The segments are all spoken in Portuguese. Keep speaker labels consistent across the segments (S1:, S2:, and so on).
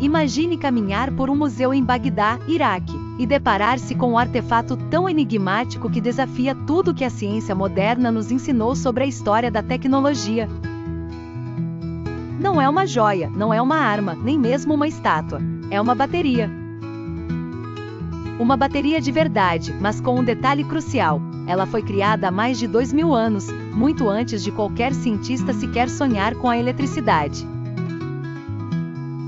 S1: Imagine caminhar por um museu em Bagdá, Iraque, e deparar-se com um artefato tão enigmático que desafia tudo que a ciência moderna nos ensinou sobre a história da tecnologia. Não é uma joia, não é uma arma, nem mesmo uma estátua. É uma bateria. Uma bateria de verdade, mas com um detalhe crucial. Ela foi criada há mais de 2000 anos, muito antes de qualquer cientista sequer sonhar com a eletricidade.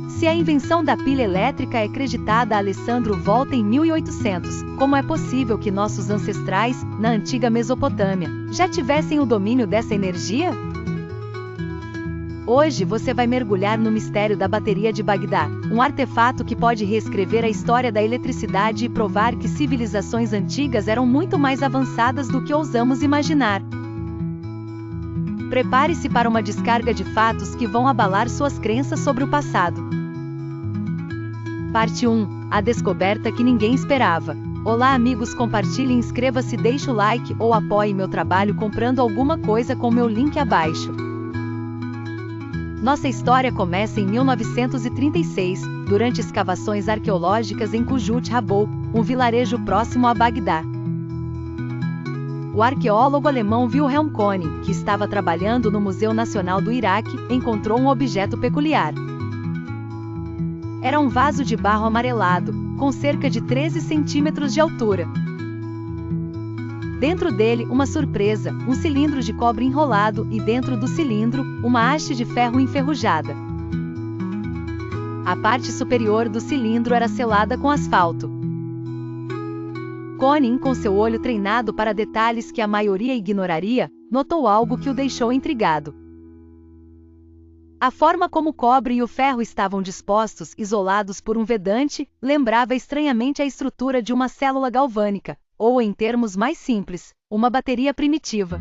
S1: Se a invenção da pilha elétrica é creditada a Alessandro Volta em 1800, como é possível que nossos ancestrais, na antiga Mesopotâmia, já tivessem o domínio dessa energia? Hoje você vai mergulhar no mistério da bateria de Bagdá, um artefato que pode reescrever a história da eletricidade e provar que civilizações antigas eram muito mais avançadas do que ousamos imaginar. Prepare-se para uma descarga de fatos que vão abalar suas crenças sobre o passado. Parte 1. A descoberta que ninguém esperava. Olá amigos, compartilhe, inscreva-se, deixe o like ou apoie meu trabalho comprando alguma coisa com meu link abaixo. Nossa história começa em 1936, durante escavações arqueológicas em Kujut Habou, um vilarejo próximo a Bagdá. O arqueólogo alemão Wilhelm König, que estava trabalhando no Museu Nacional do Iraque, encontrou um objeto peculiar. Era um vaso de barro amarelado, com cerca de 13 centímetros de altura. Dentro dele, uma surpresa, um cilindro de cobre enrolado e dentro do cilindro, uma haste de ferro enferrujada. A parte superior do cilindro era selada com asfalto. König, com seu olho treinado para detalhes que a maioria ignoraria, notou algo que o deixou intrigado. A forma como o cobre e o ferro estavam dispostos, isolados por um vedante, lembrava estranhamente a estrutura de uma célula galvânica, ou em termos mais simples, uma bateria primitiva.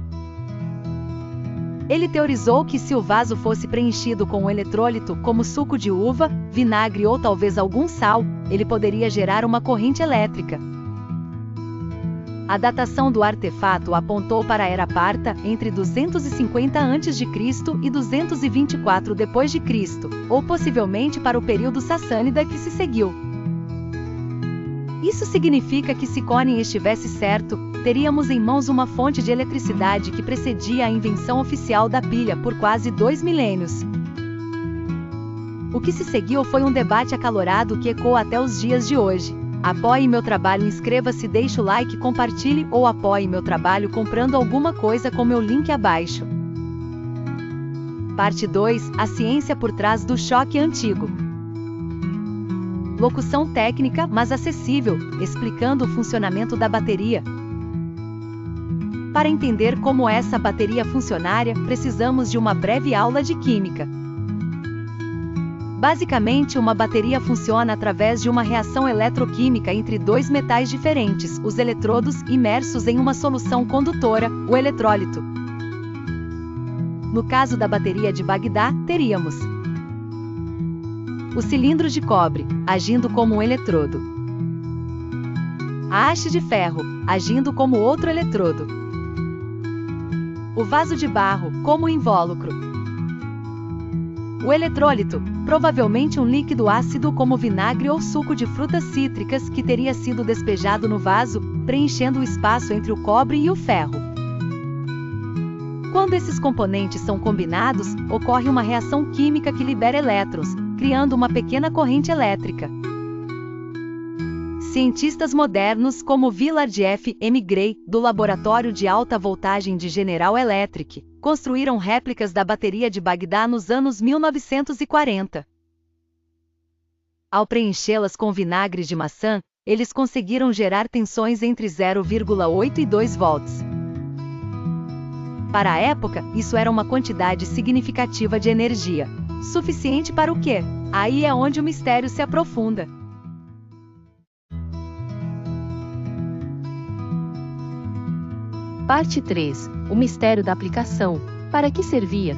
S1: Ele teorizou que se o vaso fosse preenchido com um eletrólito como suco de uva, vinagre ou talvez algum sal, ele poderia gerar uma corrente elétrica. A datação do artefato apontou para a Era Parta, entre 250 a.C. e 224 d.C., ou possivelmente para o período sassânida que se seguiu. Isso significa que se König estivesse certo, teríamos em mãos uma fonte de eletricidade que precedia a invenção oficial da pilha por quase 2 milênios. O que se seguiu foi um debate acalorado que ecoa até os dias de hoje. Apoie meu trabalho, inscreva-se, deixe o like, compartilhe ou apoie meu trabalho comprando alguma coisa com meu link abaixo. Parte 2. A ciência por trás do choque antigo. Locução técnica, mas acessível, explicando o funcionamento da bateria. Para entender como essa bateria funcionaria, precisamos de uma breve aula de química. Basicamente, uma bateria funciona através de uma reação eletroquímica entre dois metais diferentes, os eletrodos, imersos em uma solução condutora, o eletrólito. No caso da bateria de Bagdá, teríamos o cilindro de cobre, agindo como um eletrodo. A haste de ferro, agindo como outro eletrodo. O vaso de barro, como invólucro. O eletrólito, provavelmente um líquido ácido como vinagre ou suco de frutas cítricas que teria sido despejado no vaso, preenchendo o espaço entre o cobre e o ferro. Quando esses componentes são combinados, ocorre uma reação química que libera elétrons, criando uma pequena corrente elétrica. Cientistas modernos como Willard F. M. Gray, do Laboratório de Alta Voltagem de General Electric, construíram réplicas da bateria de Bagdá nos anos 1940. Ao preenchê-las com vinagre de maçã, eles conseguiram gerar tensões entre 0,8 e 2 volts. Para a época, isso era uma quantidade significativa de energia. Suficiente para o quê? Aí é onde o mistério se aprofunda.
S2: Parte 3. O mistério da aplicação. Para que servia?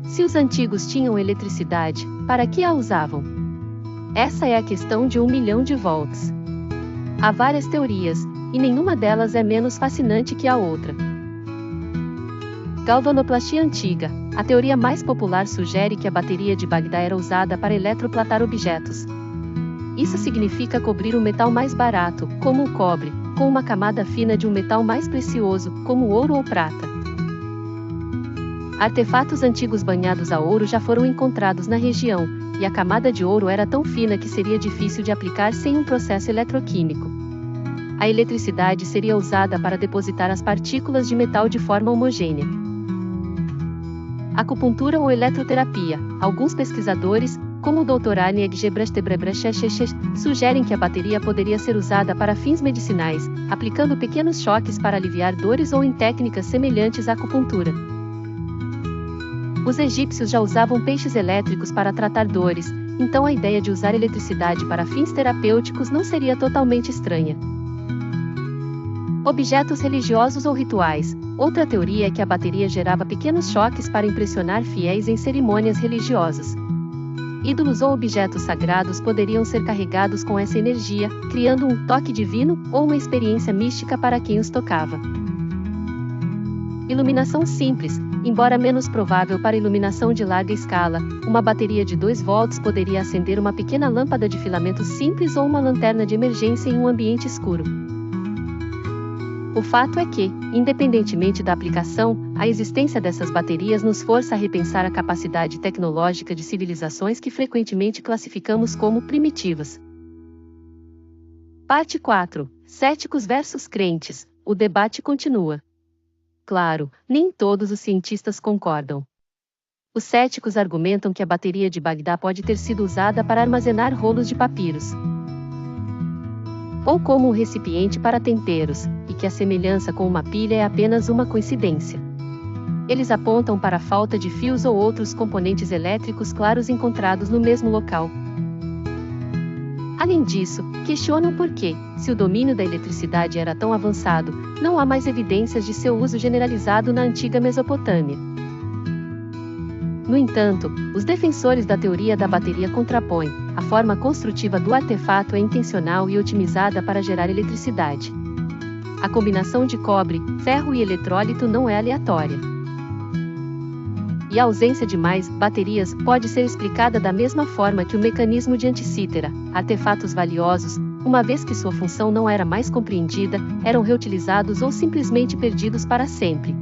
S2: Se os antigos tinham eletricidade, para que a usavam? Essa é a questão de 1 milhão de volts. Há várias teorias, e nenhuma delas é menos fascinante que a outra. Galvanoplastia antiga. A teoria mais popular sugere que a bateria de Bagdá era usada para eletroplatar objetos. Isso significa cobrir um metal mais barato, como o cobre, com uma camada fina de um metal mais precioso, como o ouro ou prata. Artefatos antigos banhados a ouro já foram encontrados na região, e a camada de ouro era tão fina que seria difícil de aplicar sem um processo eletroquímico. A eletricidade seria usada para depositar as partículas de metal de forma homogênea. Acupuntura ou eletroterapia. Alguns pesquisadores, como o Dr. Arne Eggebrecht, sugerem que a bateria poderia ser usada para fins medicinais, aplicando pequenos choques para aliviar dores ou em técnicas semelhantes à acupuntura. Os egípcios já usavam peixes elétricos para tratar dores, então a ideia de usar eletricidade para fins terapêuticos não seria totalmente estranha. Objetos religiosos ou rituais. Outra teoria é que a bateria gerava pequenos choques para impressionar fiéis em cerimônias religiosas. Ídolos ou objetos sagrados poderiam ser carregados com essa energia, criando um toque divino ou uma experiência mística para quem os tocava. Iluminação simples. Embora menos provável para iluminação de larga escala, uma bateria de 2 volts poderia acender uma pequena lâmpada de filamento simples ou uma lanterna de emergência em um ambiente escuro. O fato é que, independentemente da aplicação, a existência dessas baterias nos força a repensar a capacidade tecnológica de civilizações que frequentemente classificamos como primitivas. Parte 4. Céticos versus crentes. O debate continua. Claro, nem todos os cientistas concordam. Os céticos argumentam que a bateria de Bagdá pode ter sido usada para armazenar rolos de papiros, ou como um recipiente para temperos, e que a semelhança com uma pilha é apenas uma coincidência. Eles apontam para a falta de fios ou outros componentes elétricos claros encontrados no mesmo local. Além disso, questionam por que, se o domínio da eletricidade era tão avançado, não há mais evidências de seu uso generalizado na antiga Mesopotâmia. No entanto, os defensores da teoria da bateria contrapõem: a forma construtiva do artefato é intencional e otimizada para gerar eletricidade. A combinação de cobre, ferro e eletrólito não é aleatória. E a ausência de mais baterias pode ser explicada da mesma forma que o mecanismo de anticítera. Artefatos valiosos, uma vez que sua função não era mais compreendida, eram reutilizados ou simplesmente perdidos para sempre.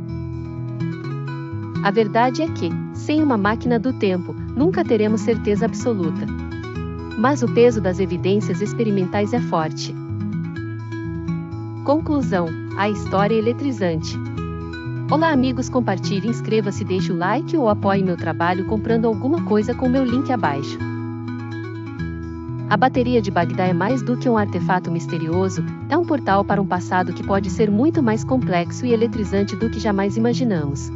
S2: A verdade é que, sem uma máquina do tempo, nunca teremos certeza absoluta. Mas o peso das evidências experimentais é forte. Conclusão: a história é eletrizante. Olá amigos, compartilhe, inscreva-se, deixe o like ou apoie meu trabalho comprando alguma coisa com meu link abaixo. A bateria de Bagdá é mais do que um artefato misterioso, é um portal para um passado que pode ser muito mais complexo e eletrizante do que jamais imaginamos.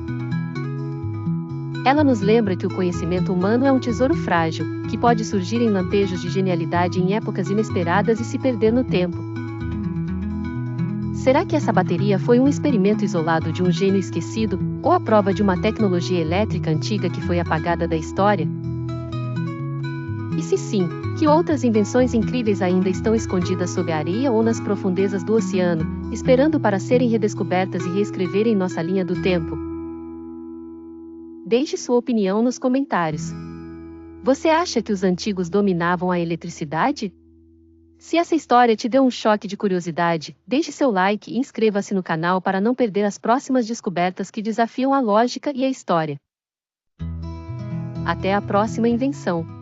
S2: Ela nos lembra que o conhecimento humano é um tesouro frágil, que pode surgir em lampejos de genialidade em épocas inesperadas e se perder no tempo. Será que essa bateria foi um experimento isolado de um gênio esquecido, ou a prova de uma tecnologia elétrica antiga que foi apagada da história? E se sim, que outras invenções incríveis ainda estão escondidas sob a areia ou nas profundezas do oceano, esperando para serem redescobertas e reescreverem nossa linha do tempo? Deixe sua opinião nos comentários. Você acha que os antigos dominavam a eletricidade? Se essa história te deu um choque de curiosidade, deixe seu like e inscreva-se no canal para não perder as próximas descobertas que desafiam a lógica e a história. Até a próxima invenção!